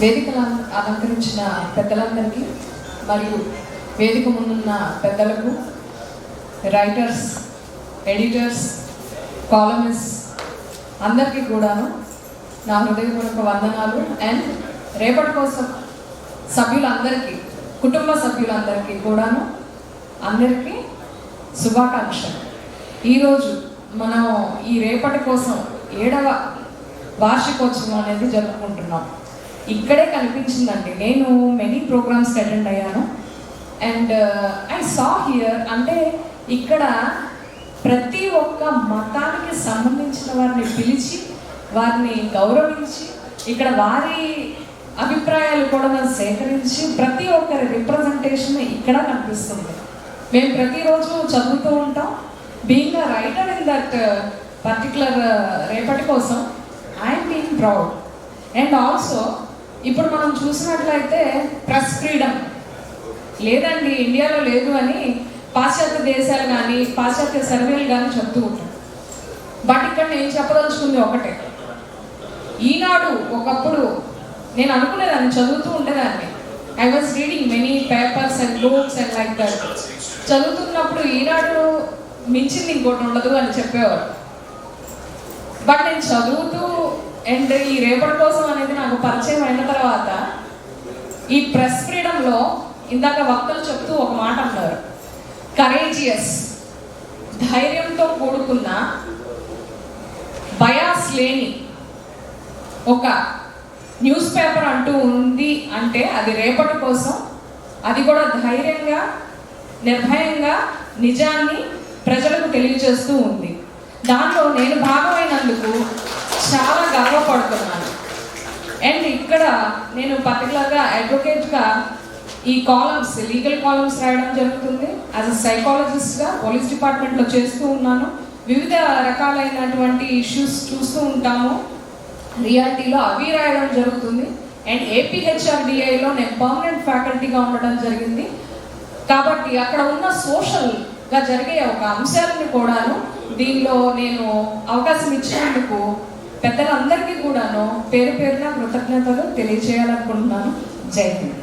వేదికను అలంకరించిన పెద్దలందరికీ మరియు వేదిక ముందున్న పెద్దలకు, రైటర్స్, ఎడిటర్స్, కాలమిస్ట్ అందరికీ కూడాను నా హృదయపూర్వక వందనాలు. అండ్ రేపటి కోసం సభ్యులందరికీ, కుటుంబ సభ్యులందరికీ కూడాను అందరికీ శుభాకాంక్షలు. ఈరోజు మనం ఈ రేపటి కోసం 7వ వార్షికోత్సవం అనేది జరుపుకుంటున్నాం. ఇక్కడే కనిపించిందండి. నేను మెనీ ప్రోగ్రామ్స్కి అటెండ్ అయ్యాను అండ్ ఐ సా హియర్, అంటే ఇక్కడ ప్రతి ఒక్క మతానికి సంబంధించిన వారిని పిలిచి వారిని గౌరవించి ఇక్కడ వారి అభిప్రాయాలు కూడా మనం సేకరించి ప్రతి ఒక్కరి రిప్రజెంటేషన్ ఇక్కడ కనిపిస్తుంది. మేము ప్రతిరోజు చదువుతూ ఉంటాం. Being a writer in that particular రేపటి కోసం I'm being proud. And also ఇప్పుడు మనం చూసినట్లయితే ప్రెస్ ఫ్రీడమ్ లేదండి, ఇండియాలో లేదు అని పాశ్చాత్య దేశాలు కానీ పాశ్చాత్య సర్వేలు కానీ చెప్తూ ఉంటాం. బట్ ఇక్కడ నేను చెప్పదలుచుకుంది ఒకటే. ఈనాడు ఒకప్పుడు నేను అనుకునేదాన్ని, చదువుతూ ఉండేదాన్ని. I was reading many papers and books and like that. చదువుతున్నప్పుడు ఈనాడు మించింది ఇంకోటి ఉండదు అని చెప్పేవారు. బట్ నేను చదువుతూ అండ్ ఈ రేపటి కోసం అనేది నాకు పరిచయం అయిన తర్వాత ఈ ప్రెస్ ఫ్రీడంలో ఇందాక వక్తలు చెప్తూ ఒక మాట అన్నారు, కరేజియస్, ధైర్యంతో కూడుకున్న బయాస్ లేని ఒక న్యూస్ పేపర్ అంటూ ఉంది అంటే అది రేపటి కోసం. అది కూడా ధైర్యంగా, నిర్భయంగా నిజాన్ని ప్రజలకు తెలియజేస్తూ ఉంది. దాంట్లో నేను భాగమైనందుకు చాలా గర్వపడుతున్నాను. అండ్ ఇక్కడ నేను పర్టికులర్గా అడ్వకేట్గా ఈ కాలమ్స్, లీగల్ కాలమ్స్ రాయడం జరుగుతుంది. యాజ్ అ సైకాలజిస్ట్గా పోలీస్ డిపార్ట్మెంట్లో చేస్తూ ఉన్నాను. వివిధ రకాలైనటువంటి ఇష్యూస్ చూస్తూ ఉంటాము. రియాలిటీలో అవి రాయడం జరుగుతుంది. అండ్ ఏపీహెచ్ఆర్డిఐలో నేను పర్మనెంట్ ఫ్యాకల్టీగా ఉండడం జరిగింది. కాబట్టి అక్కడ ఉన్న సోషల్గా జరిగే ఒక అంశాలను కూడాను దీనిలో నేను అవకాశం ఇచ్చినందుకు పెద్దలందరికీ కూడాను పేరు పేరున కృతజ్ఞతలు తెలియజేయాలనుకుంటున్నాను. జై హింద్.